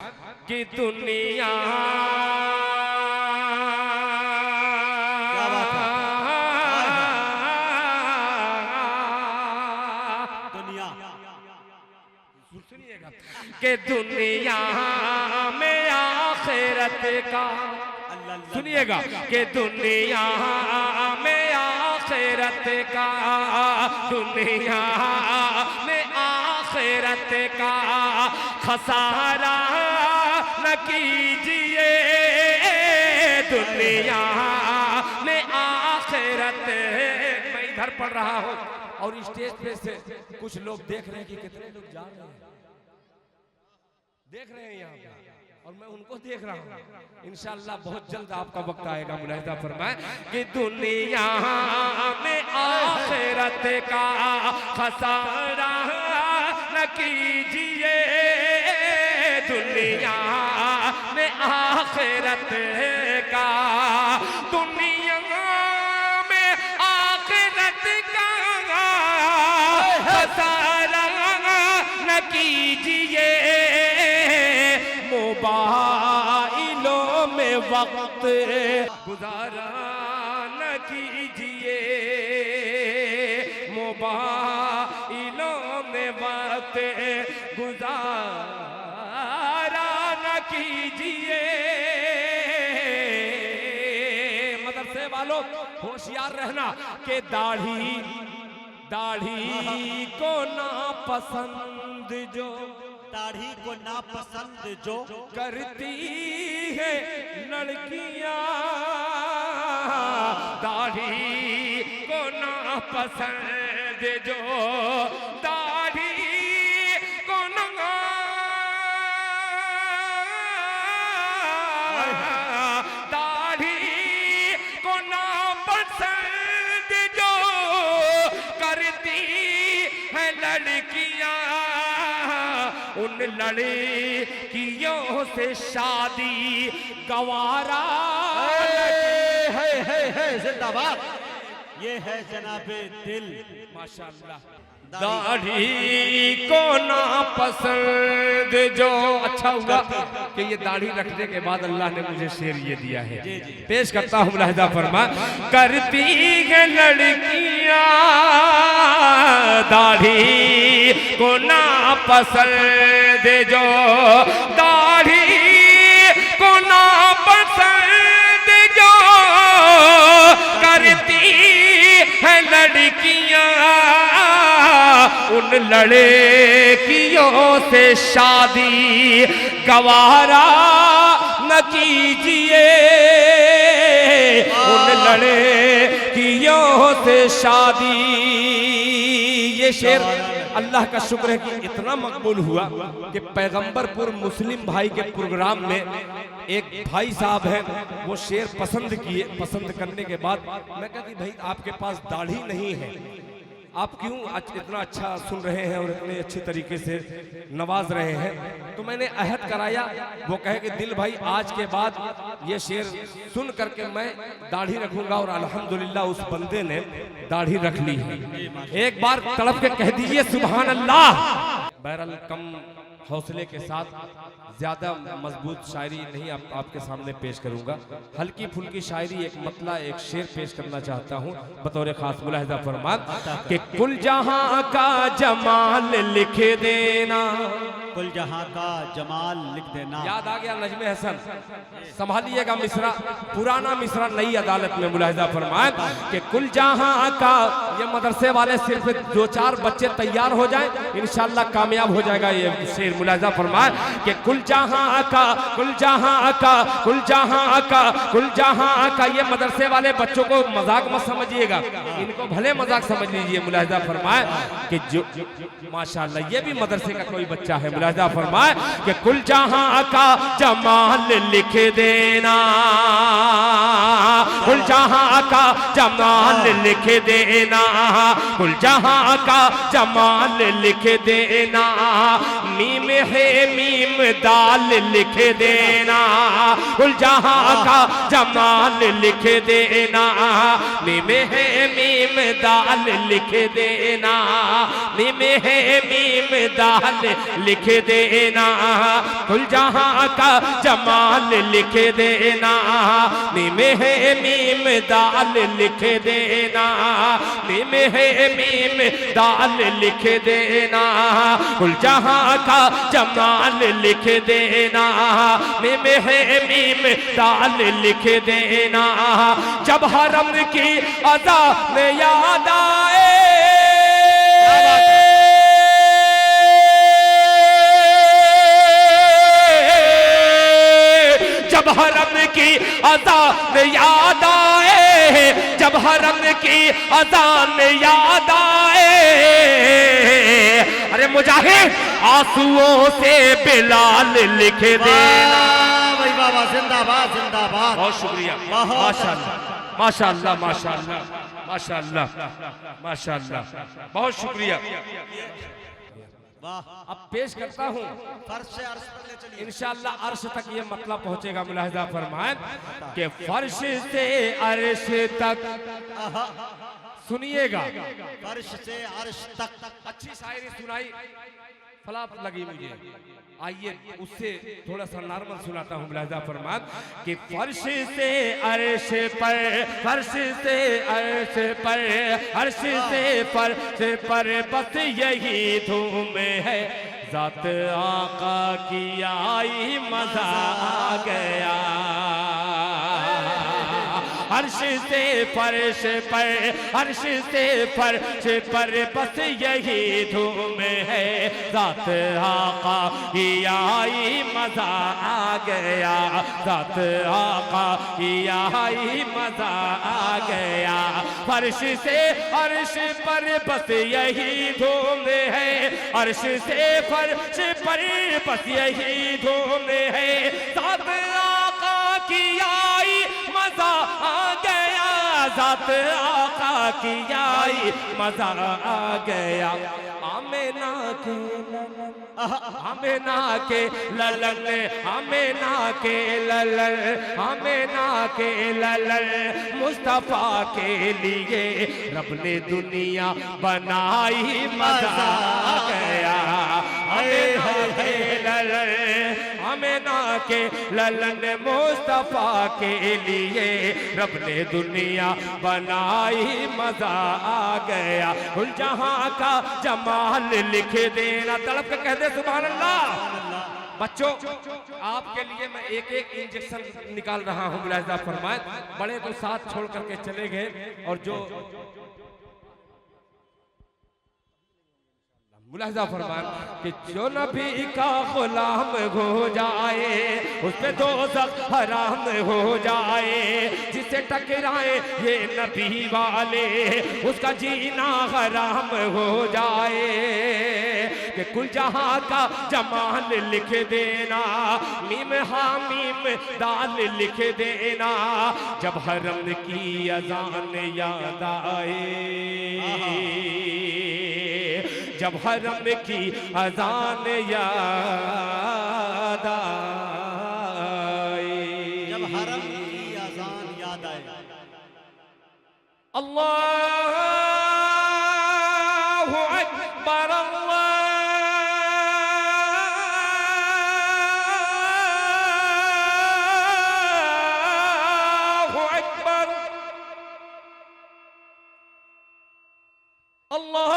कि दुनिया क्या बात है? दुनिया सुनिएगा कि दुनिया में आखिरत का, सुनिएगा कि दुनिया में आखिरत का, दुनिया में आखिरत का खसारा न कीजिए, दुनिया में आखिरत। मैं इधर पढ़ रहा हूँ और स्टेज पे से कुछ लोग देख रहे हैं कि कितने लोग जा रहे हैं, देख रहे हैं यहाँ पे, और मैं उनको देख रहा हूँ। इंशाअल्लाह बहुत जल्द आपका वक्त आएगा। मुलाहिजा फरमाए कि दुनिया में आखिरत का खसारा न कीजिए, दुनिया में आखिरत का, दुनिया में आखिरत का खसारा न कीजिए, मोबाइलों में वक्त गुजारा न कीजिए, मोबाइलों में वक्त गुजारा न कीजिए। मदरसे वालों होशियार रहना कि दाढ़ी को ना पसंद जो, दाढ़ी को नापसंद जो करती है लड़कियां, दाढ़ी को नापसंद जो, दाढ़ी को ना, दाढ़ी को नापसंद जो करती है लड़कियां, उन लड़कियों से शादी गवारा है जिंदाबाद। ये है जनाबे दिल, माशाअल्लाह। दाढ़ी को ना पसंद जो, अच्छा हुआ कि ये दाढ़ी रखने के बाद अल्लाह ने मुझे शेर ये दिया है, पेश करता हूँ। मुलाहिजा फरमा, करती है लड़कियां दाढ़ी को ना पसंद जो, दाढ़ी को ना पसंद जो करती है लड़कियां, उन लड़कियों से शादी गवारा न कीजिए, उन लड़कियों से शादी। ये शेर अल्लाह का शुक्र है कि इतना मकबूल हुआ कि पैगंबरपुर मुस्लिम भाई के प्रोग्राम में एक भाई साहब हैं, वो शेर पसंद किए। पसंद करने के बाद मैं कहा कि भाई आपके पास दाढ़ी नहीं है, आप क्यों इतना अच्छा सुन रहे हैं और इतने अच्छे तरीके से नवाज रहे हैं, तो मैंने अहद कराया। वो कहे कि दिल भाई आज के बाद ये शेर सुन करके मैं दाढ़ी रखूंगा, और अल्हम्दुलिल्लाह उस बंदे ने दाढ़ी रख ली है। एक बार तड़प के कह दीजिए सुभान अल्लाह। बहरहाल कम हौसले के साथ ज्यादा मजबूत शायरी नहीं आपके सामने पेश करूंगा, हल्की फुल्की शायरी, एक मतला, एक शेर पेश करना चाहता हूं बतौर खास। मुलाहिजा फरमा कि कुल जहां का जमाल लिख देना, कुल जहां का जमाल लिख देना। याद आ गया नजमे हसन, संभालिएगा मिसरा, पुराना मिसरा नई अदालत में। मुलाहिजा फरमाए कि कुल जहां का, ये मदरसे वाले सिर्फ 2-4 बच्चे तैयार हो जाएं, इंशाअल्लाह कामयाब हो जाएगा ये शेर। मुलाहिजा फरमाए कि कुल जहां का, कुल जहां का, कुल जहां का, कुल जहां का। ये मदरसे वाले बच्चों को मजाक मत समझिएगा, इनको भले मजाक समझ लीजिए। मुलाहिजा फरमाए कि जो माशाअल्लाह ये भी मदरसे का कोई बच्चा है। मुलाहिजा फरमाए कि कुल जहां का जमाल लिख देना, कुल जहां का जमाल लिख देना, कुल जहां का जमाल लिख देना, मीम है मीम दाल लिख देना, कुल जहां का जमाल लिख देना, मीम है मीम दाल लिख देना, मीम है मीम दाल लिख देना, कुल जहां का जमाल लिख देना, मीम है मीम दाल लिख देना, मीम है मीम दाल लिख देना, कुल जहां का जमाल लिख देना, मीम है मीम दाल लिख देना। जब हरम की अज़ा में याद आए, जब हरम की अज़ान याद आए, जब हरम की अज़ान याद आए, अरे मुजाहिद आंसुओं से बिलाल लिख देना। भाई बाबा जिंदाबाद जिंदाबाद। बहुत शुक्रिया, माशाअल्लाह माशाअल्लाह माशाअल्लाह माशाअल्लाह माशाअल्लाह, बहुत शुक्रिया। अब पेश करता हूँ, फर्श से अर्श पर ले चलिए। इंशाअल्लाह अर्श तक ये मतलब पहुंचेगा। मुलाहिजा फरमाएं कि फर्श से अर्श तक, सुनिएगा, फर्श से अर्श तक। अच्छी शायरी सुनाई फलाप लगी मुझे, आइए उससे थोड़ा सा नॉर्मल सुनाता हूँ। मुलाहिजा फरमाएं कि फर्श से अर्श पर, फर्श से अर्श पर, अर्श से फर्श पर बस यही धूम है, ज़ात आका की आई मज़ा आ गया। अर्श से फर्श पर, अर्श से फर्श पर बस यही धूम है, ज़ात आका की आई मज़ा आ गया, ज़ात आका की आई मज़ा आ गया। फर्श से अर्श पर बस यही धूम है, अर्श से फर्श पर बस यही धूम है, ज़ात आका की आई मज़ा आ गया, ज़ात आका की आई मज़ा आ गया। आमिना के ललन, आमिना के ललन, आमिना के ललन, आमिना के ललन, मुस्तफा के लिए रब ने दुनिया बनाई, मज़ा आ गया। आमिना के ललन, आमिना के ललन, मुस्तफा के लिए रब ने दुनिया बनाई, मज़ा आ गया। कुल जहां का जमाल लिख देना, तड़प के कह दे सुभान अल्लाह। बच्चों आपके लिए मैं एक एक इंजेक्शन निकाल रहा हूँ। मुलाहिजा फरमाएं, बड़े तो साथ छोड़ करके चले गए, और जो मुलाहिजा फरमाएं कि जो नबी का गुलाम हो जाए, उस पे दोज़ख हराम हो जाए, जिसे टकराए ये नबी वाले, उसका जीना हराम हो जाए। कि कुल जहां का जमाल लिख देना, मीम हामीम दाल लिख देना, जब हरम की अज़ान याद आए, जब हरम की अज़ान याद आए, जब हरम की अज़ान याद आए, अल्लाहु अकबर, अल्लाहु अकबर, अल्लाह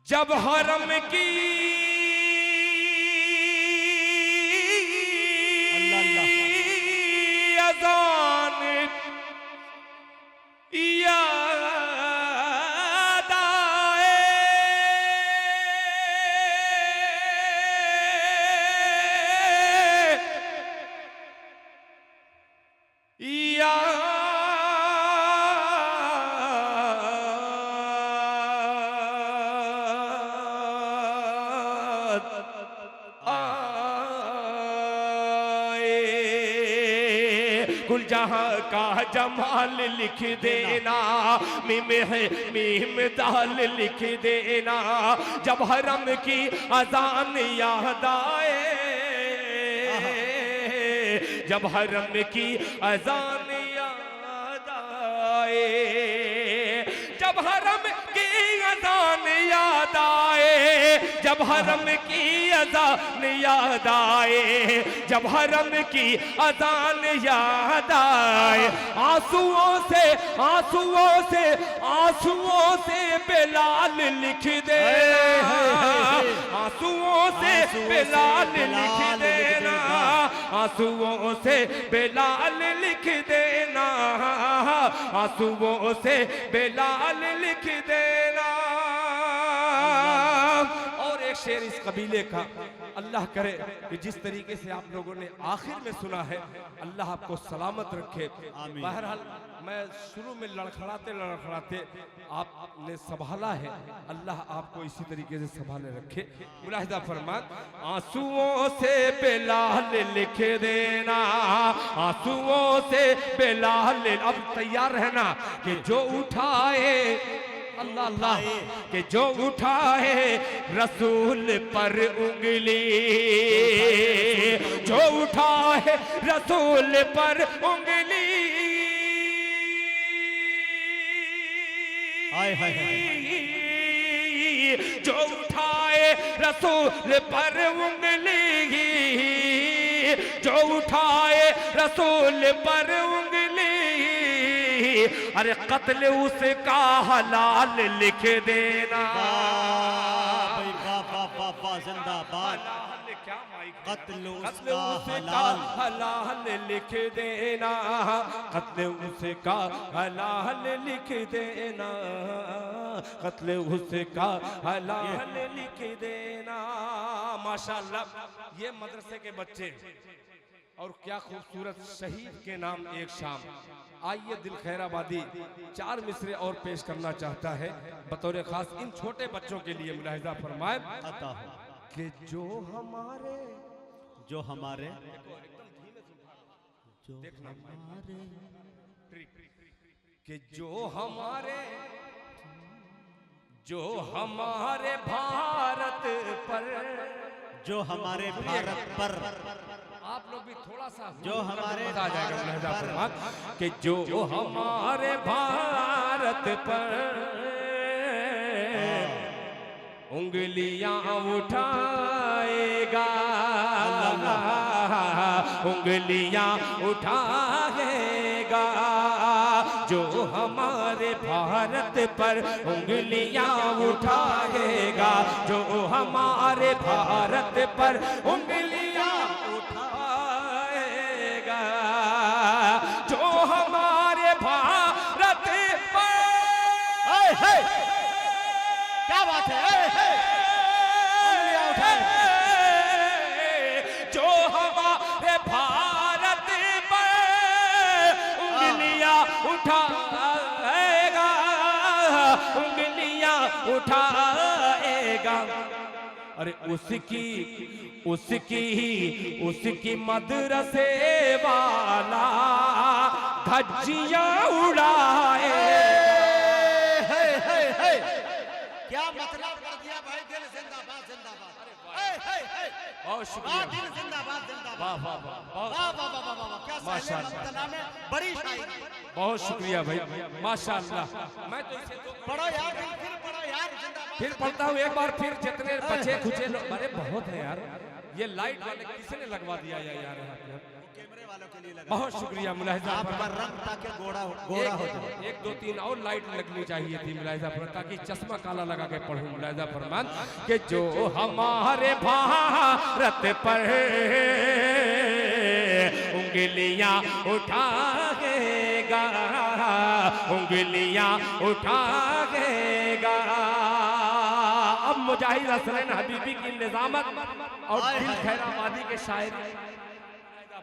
जब हरम की अज़ान याद आए, कुल जहां का जमाल लिख देना, मीम है मीम दाल लिख देना, जब हरम की अजान याद आए, जब हरम की अजान याद आए, जब हरम की अजान याद आए, जब हरम की अजान याद आए, जब हरम की अजान याद आए, आंसुओं से आंसुओं से आंसुओं से बिलाल लिख दे, आंसुओं से बिलाल लिख देना, आंसुओं से बिलाल लिख देना, आंसुओं से बिलाल लिख देना। और एक शेर इस कबीले का, अल्लाह करे कि जिस तरीके से आप लोगों ने आखिर में सुना है, अल्लाह आपको सलामत रखे। बहरहाल मैं शुरू में लड़खड़ाते लड़खड़ाते आपने संभाला है, अल्लाह आपको इसी तरीके से संभाले रखे। मुलाहिदा फरमान, आंसुओं से बिलाल लिख देना, आंसुओं से बिलाल। अब तैयार रहना कि जो उठाए, अल्लाह अल्लाह, कि जो उठाए रसूल पर उंगली, जो उठाए रसूल पर उंगली, जो उठाए रसूल पर उंगली, जो उठाए रसूल पर उंगली, अरे कत्ल उसका हलाल लिख देना। जिंदाबाद, क्या माइक, कत्ल कत्ल उसका हलाल लिख देना, कत्ल उसका हलाल लिख देना, कत्ल उसका हलाल लिख देना। माशाअल्लाह, ये मदरसे के बच्चे, और क्या खूबसूरत शहीद के नाम एक शाम। आइए दिल खैराबादी 4 मिसरे और पेश करना चाहता है बतौर खास इन छोटे बच्चों के लिए। मुलाहिजा फरमाए कि जो हमारे जो हमारे कि जो हमारे भारत पर, जो हमारे भारत पर, आप लोग भी थोड़ा सा जो हमारे आ जाएगा मुलाहिजा फरमान कि जो हमारे भारत पर उंगलियां उठाएगा, उंगलियां उठाएगा, जो हमारे भारत पर उंगलियां उठाएगा, जो हमारे भारत पर उंगलियां उठाएगा, जो हमारे भारत पर। क्या बात है, उंगलियां उठाए, जो हमारे भारत पर उंगलियां उठाएगा, उंगलियां उठाएगा। अरे उसकी मदरसे वाला धज्जियां उड़ाए। क्या मतलब कर दिया भाई, दिल जिंदाबाद जिंदाबाद, बहुत शुक्रिया, दिल जिंदाबाद जिंदाबाद, वाह वाह वाह, वाह वाह वाह वाह, क्या माशाअल्लाह में बड़ी शायरी, बहुत शुक्रिया भाई, माशाअल्लाह। मैं तो इसे पढ़ो यार, फिर पढ़ो यार, जिंदाबाद। फिर पढ़ता हूँ एक बार फिर, जितने बचे खुचे लोग, अरे बहुत है यार, ये लाइट वाले किसने लगवा दिया यार, कैमरे वालों के लिए लगा। बहुत शुक्रिया मुलाहिजा आपका रंग ताकि गोरा हो जाए। 1 2 3 और लाइट लगनी चाहिए थी मुलाहिजा पर, ताकि चश्मा काला लगा के पढ़ूं। मुलाहिजा फरमान कि जो हमारे भारत पर उंगलियां उठाएगा, उंगलियां उठाएगा। अब मुजाहिद हसनैन हबीबी की निजामत और दिल खैराबादी के शायरी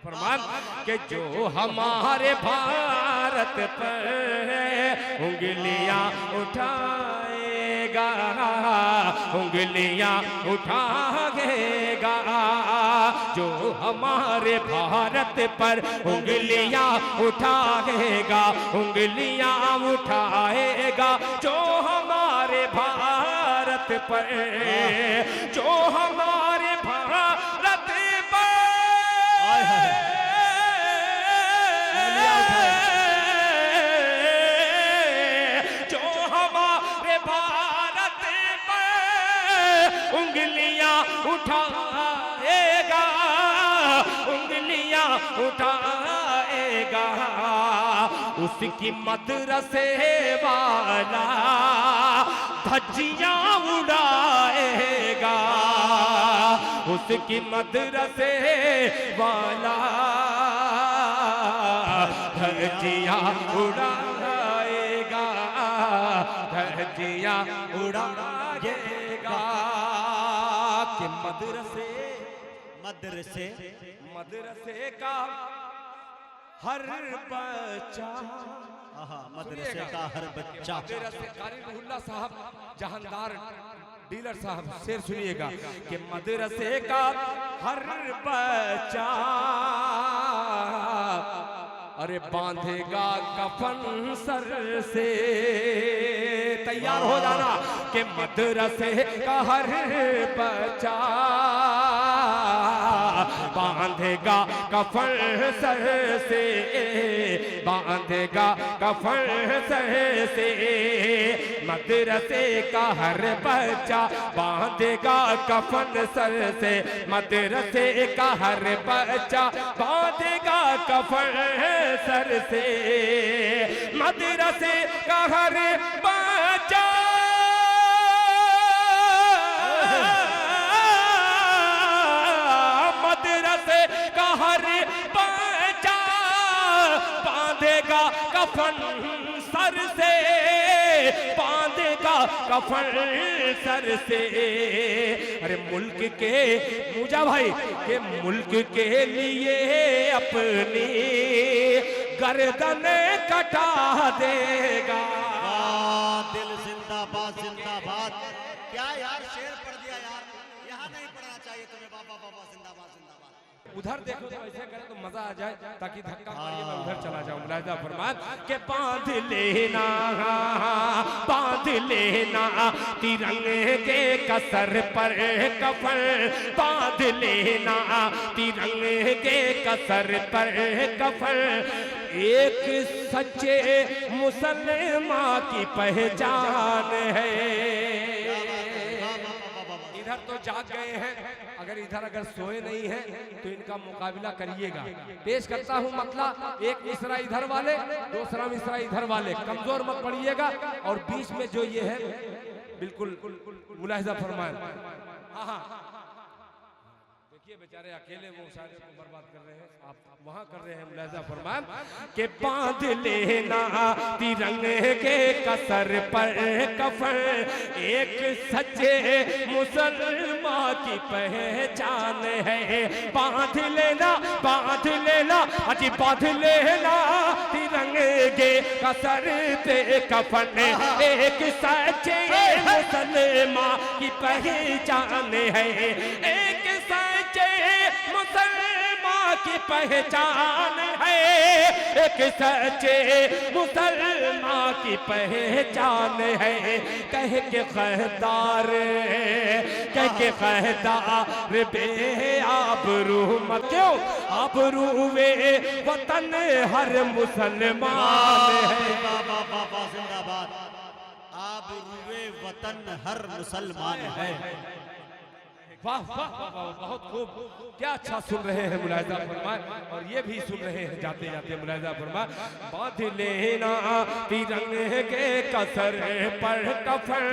फरमान कि जो हमारे भारत पर उंगलियां उठाएगा, उंगलियां उठाएगा, जो हमारे भारत पर उंगलियां उठाएगा, उंगलियां उठाएगा, जो हमारे भारत पर, जो हमारे भारत पर, जो हमारे भारत पर उंगलियां उठाएगा, उंगलियां उठाएगा, उसकी मदरसे वाला धज्जियां उड़ाएगा, उसकी मदरसे वाला धज्जियां उड़ाएगा, धज्जियां उड़ाएगा। कि मदरसे मदरसे मदरसे का हर बच्चा, मदरसे का हर बच्चा, मदरसे कारी रुहुल्लाह साहब जहानदार डीलर साहब शेर सुनिएगा कि मदरसे का हर बच्चा अरे बांधेगा कफन सर से, तैयार हो जाना कि मदरसे का हर बच्चा बांधेगा कफन सर से, बांधेगा कफन सर से, मदरसे का हर बच्चा बांधेगा कफन सर से, मदरसे का हर बच्चा बांधेगा कफन सर से, मदरसे का हर बच्चा मदरसे का हर बच्चा बांधेगा कफन सर से, बांधेगा कफन सर से। अरे मुल्क के मुजा भाई के मुल्क के लिए अपनी गर्दन कटा देगा। दिल जिंदाबाद जिंदाबाद। क्या यार शेर पढ़ दिया यार, यहाँ नहीं पढ़ना चाहिए तुम्हें। बाबा बाबा जिंदाबाद जिंदाबाद। उधर देखो तो ऐसे करें तो मजा आ जाए, ताकि धक्का मारिए मैं उधर चला जाऊं। मुलाहिजा फरमान के बांध लेना, बांध लेना तिरंगे के कसर पर कफन, बांध लेना तिरंगे के कसर पर कफन, एक सच्चे मुसलमान की पहचान है। इधर तो जाग गए हैं, अगर इधर अगर सोए नहीं हैं तो इनका मुकाबला करिएगा। पेश करता हूं मतला, एक मिसरा इधर वाले, दूसरा मिसरा इधर वाले, कमजोर मत पड़िएगा। और बीच में जो ये है बिल्कुल मुलाहिजा फरमाएं। हाँ हाँ देखिए बेचारे अकेले वो शायद को बर्बाद कर रहे हैं, आप वहां कर रहे हैं। मुलाहिजा फरमाएं के बांध लेना तिरंगे के कसर पर कफन, एक सच्चे मुसलमान की पहचान है। बांध लेना, बांध लेना, अजी बांध लेना तिरंगे के कसर पे कफन, एक सच्चे मुसलमान की पहचान है। एक सच्चे मुसलमान की पहचान है, एक सच्चे मुसलमान की पहचान है। कह के खहदार, कह के खहदार बे आबरू मत, क्यों आबरू वे वतन हर मुसलमान है। बाबा बाबा जिंदाबाद। आबरूए वतन हर मुसलमान है। वाह वाह वाह, बहुत खूब, क्या अच्छा सुन रहे हैं। मुलाहिजा फरमाएं और ये भी सुन रहे हैं जाते जाते। मुलाहिजा फरमाएं बांध लेना तिरंगे के कसर पर कफन,